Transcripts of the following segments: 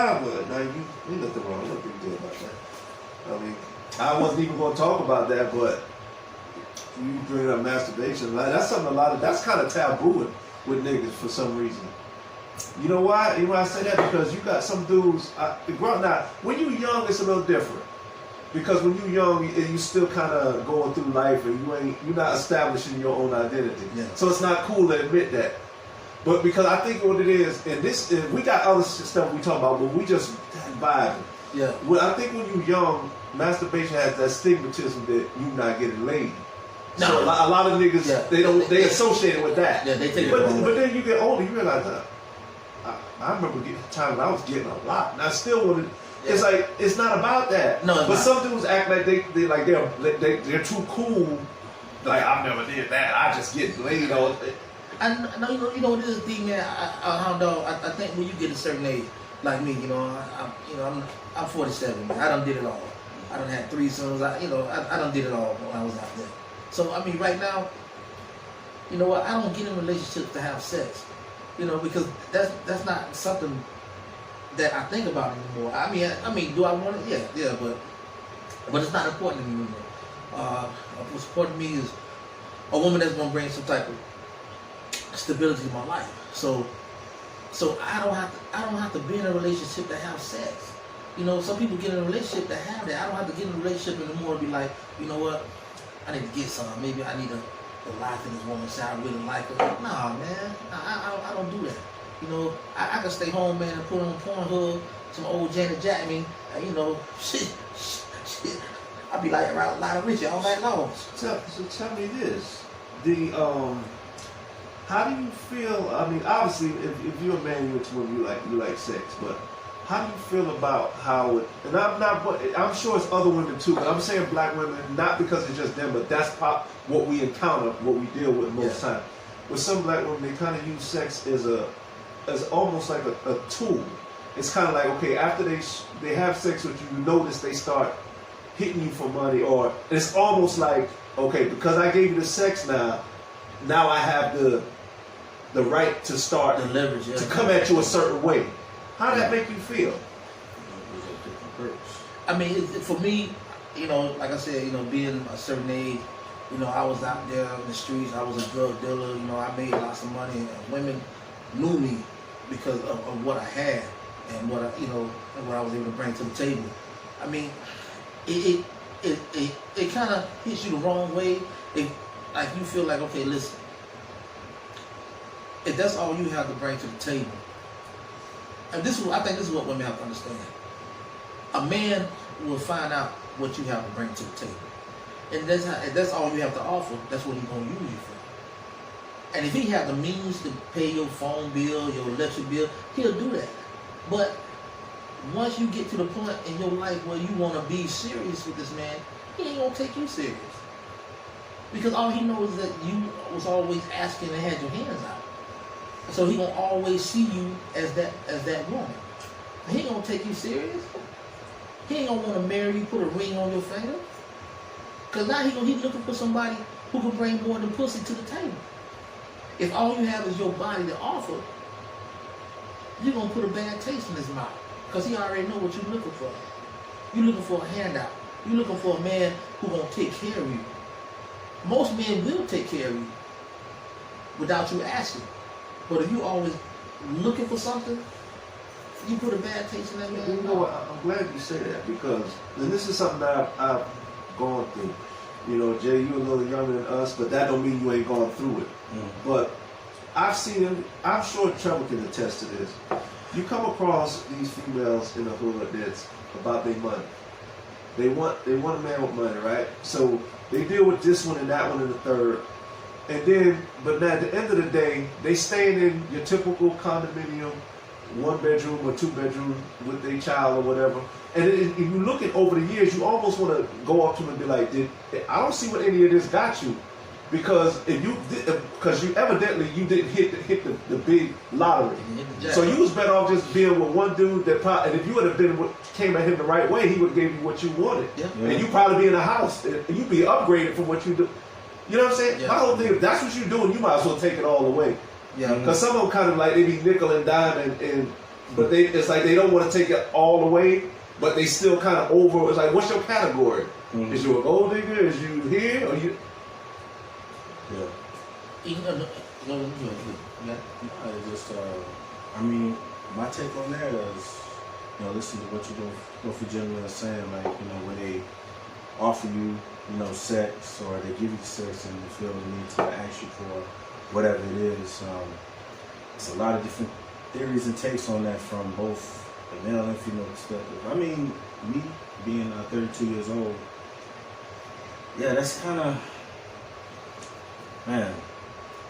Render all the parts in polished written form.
now, but now you nothing wrong. Nothing good about that. I mean, I wasn't even going to talk about that, but you bring up masturbation. Like, that's something that's kind of taboo with niggas for some reason. You know why? You know why I say that? Because you got some dudes. Now, when you young, it's a little different. Because when you young, you still kind of going through life, and you're not establishing your own identity. Yeah. So it's not cool to admit that. But because I think what it is, and we got other stuff we talk about, but we just vibing. Yeah. Well, I think when you young, masturbation has that stigmatism that you not getting laid. No. So a lot of niggas they associate it with that. Yeah, they take it. But then you get older, you realize that. I remember getting time when I was getting a lot, and I still wanted. Yeah. It's like it's not about that. No, but some dudes act like they're too cool. Like I never did that. I just get laid on. I know you know what it is, D man. I don't know. I think when you get a certain age, like me, I'm 47. I done did it all. I done had threesomes. I done did it all when I was out there. So I mean, right now, you know what? I don't get in relationships to have sex. Because that's not something that I think about anymore. I mean, do I want it? Yeah, but it's not important to me anymore. What's important to me is a woman that's gonna bring some type of stability to my life. So I don't have to be in a relationship to have sex. Some people get in a relationship to have that. I don't have to get in a relationship anymore and be like, you know what? I need to get some. Maybe I need to life in this woman say I really like her. Nah, man, I don't do that. I can stay home, man, and put on Pornhub, some old Janet Jackson, shit. I be like around Lionel Richie all night long. So tell me this: how do you feel? I mean, obviously, if you're a man, you're a woman, you like sex, but how do you feel about how it? And I'm sure it's other women too, but I'm saying black women, not because it's just them, but that's what we encounter, what we deal with most time. With some black women, they kind of use sex as almost like a tool. It's kind of like, okay, after they have sex with you, you notice they start hitting you for money, or it's almost like, okay, because I gave you the sex now I have the right to start the leverage, to come at you a certain way. How did that make you feel? I mean, for me, like I said, being a certain age, I was out there in the streets. I was a drug dealer. I made lots of money, and women knew me because of what I had and what I was able to bring to the table. I mean, it kind of hits you the wrong way. Like you feel like, okay, listen, if that's all you have to bring to the table, and I think this is what women have to understand. A man will find out what you have to bring to the table. And if that's all you have to offer, that's what he's going to use you for. And if he has the means to pay your phone bill, your electric bill, he'll do that. But once you get to the point in your life where you want to be serious with this man, he ain't going to take you serious. Because all he knows is that you was always asking and had your hands out. So he gonna always see you as that woman. He ain't gonna take you serious. He ain't gonna want to marry you, put a ring on your finger. Cause now he's looking for somebody who can bring more than pussy to the table. If all you have is your body to offer, you're gonna put a bad taste in his mouth. Cause he already know what you're looking for. You're looking for a handout. You're looking for a man who gonna take care of you. Most men will take care of you without you asking. But if you always looking for something, you put a bad taste in that man. You know what? I'm glad you say that because, and this is something that I've gone through. Jay, you're a little younger than us, but that don't mean you ain't gone through it. Mm-hmm. But I've seen him. I'm sure Trevor can attest to this. You come across these females in the hood that's about their money. They want a man with money, right? So they deal with this one and that one and the third. And then, but at the end of the day, they staying in your typical condominium, 1 bedroom or 2 bedroom with their child or whatever. And if you look at over the years, you almost want to go up to them and be like, I don't see what any of this got you. Because because you evidently didn't hit the big lottery. So you was better off just being with one dude and if you would have came at him the right way, he would have gave you what you wanted. Yeah. And you probably be in a house and you'd be upgraded from what you do. You know what I'm saying? Yeah. My whole thing, if that's what you're doing, you might as well take it all away. Yeah. Because some of them kind of like, they be nickel and dime and but it's like they don't want to take it all away, but they still kind of over. It's like, what's your category? Mm-hmm. Is you a gold digger? Is you here or you? Yeah. Yeah. No, it's just, I mean, my take on that is, you know, listen to what you both gentlemen are saying, like, you know, when they offer you, you know, sex or they give you sex and you feel the need to ask you for whatever it is, it's a lot of different theories and takes on that from both the male and female perspective. I mean, me being 32 years old, yeah, that's kind of, man.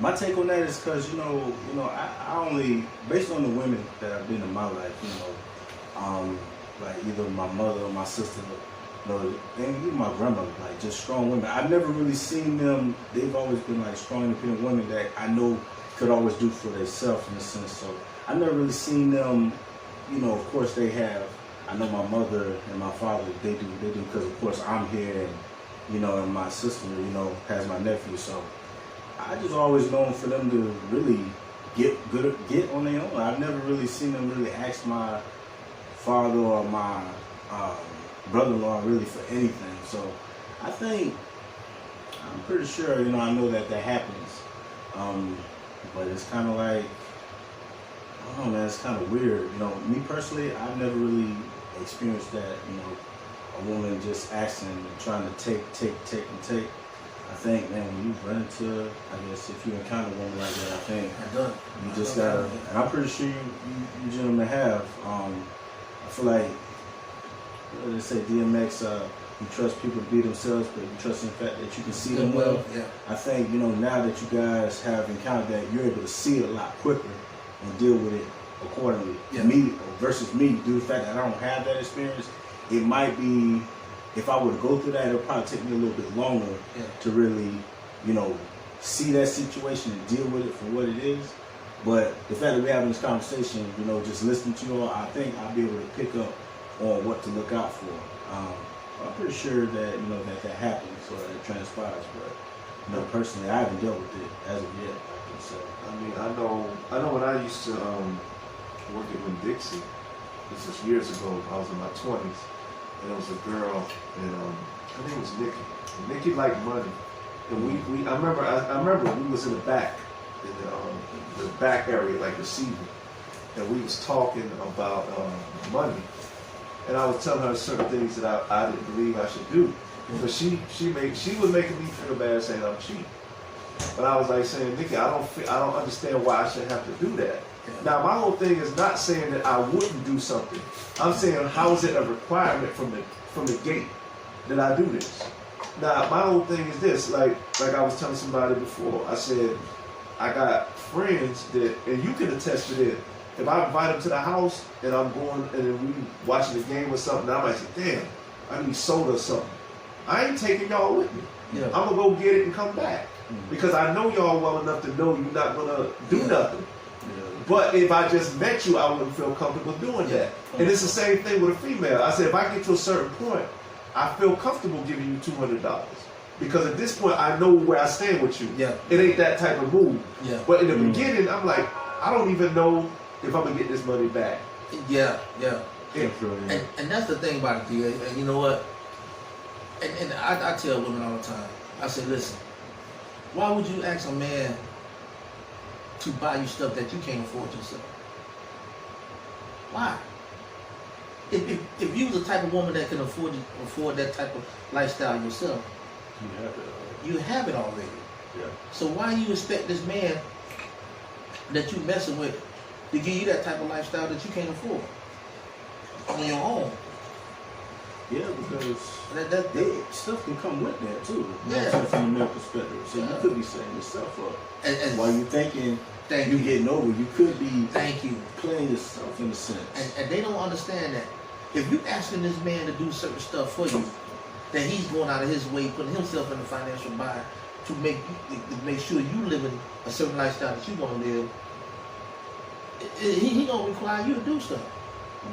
My take on that is because, you know, I only, based on the women that have been in my life, you know, like either my mother or my sister, you know, and even my grandmother, like just strong women. I've never really seen them, they've always been like strong, independent women that I know could always do for themselves in a sense. So I've never really seen them, you know, of course they have. I know my mother and my father, they do because of course I'm here and, you know, and my sister, you know, has my nephew, so I just always known for them to really get on their own. I've never really seen them really ask my father or my brother-in-law really for anything. So I think, I'm pretty sure, you know, I know that happens. But it's kind of like, I don't know, man, it's kind of weird. You know, me personally, I've never really experienced that, you know, a woman just asking and trying to take. I think, man, when you run into, I guess, if you encounter a woman like that, I think you just gotta, and I'm pretty sure you gentlemen have. I feel like, what do they say, DMX, you trust people to be themselves, but you trust in the fact that you can see them well. Yeah. I think, you know, now that you guys have encountered that, you're able to see it a lot quicker and deal with it accordingly. Yeah. Me versus me, due to the fact that I don't have that experience, it might be, if I were to go through that, it'll probably take me a little bit longer to really, you know, see that situation and deal with it for what it is. But the fact that we're having this conversation, you know, just listening to you all, I think I'll be able to pick up on what to look out for. I'm pretty sure that, you know, that happens or it transpires, but, you know, personally, I haven't dealt with it as of yet, I can say. I mean, I know when I used to work at Winn-Dixie, this was years ago, I was in my 20s, and there was a girl, and her name was Nikki. And Nikki liked money, and I remember we was in the back, in the back area, like receiving, and we was talking about money, and I was telling her certain things that I didn't believe I should do, but she was making me feel bad saying I'm cheap, but I was like saying, Nikki, I don't understand why I should have to do that. Now, my whole thing is not saying that I wouldn't do something. I'm saying, how is it a requirement from the gate that I do this? Now, my whole thing is this, like I was telling somebody before, I said, I got friends that, and you can attest to this, if I invite them to the house and I'm going and we watching the game or something, I might say, damn, I need soda or something. I ain't taking y'all with me. Yeah. I'm going to go get it and come back. Because I know y'all well enough to know you're not going to do nothing. But if I just met you, I wouldn't feel comfortable doing that. And it's the same thing with a female. I said, if I get to a certain point, I feel comfortable giving you $200. Because at this point, I know where I stand with you. Yeah. It ain't that type of move. Yeah. But in the beginning, I'm like, I don't even know if I'm going to get this money back. Yeah. And that's the thing about it, D.A. And you know what? And I tell women all the time, I say, listen, why would you ask a man to buy you stuff that you can't afford yourself? Why? If you was the type of woman that can afford that type of lifestyle yourself, you have it already. Yeah. So why you expect this man that you messing with to give you that type of lifestyle that you can't afford on your own? Yeah, because stuff can come with that too. Yeah. From a male perspective. So you could be setting yourself up. And while you thinking thank you you. getting over, you could be Thank you. playing yourself in a sense. And they don't understand that if you asking this man to do certain stuff for you, that he's going out of his way, putting himself in a financial bind to make sure you living a certain lifestyle that you want to live, he gonna require you to do stuff.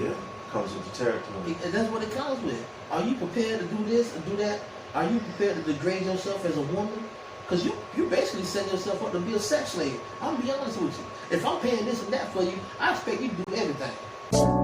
Yeah. Comes with the territory. And that's what it comes with. Are you prepared to do this and do that? Are you prepared to degrade yourself as a woman Because you basically setting yourself up to be a sex slave. I'm gonna be honest with you. If I'm paying this and that for you, I expect you to do everything.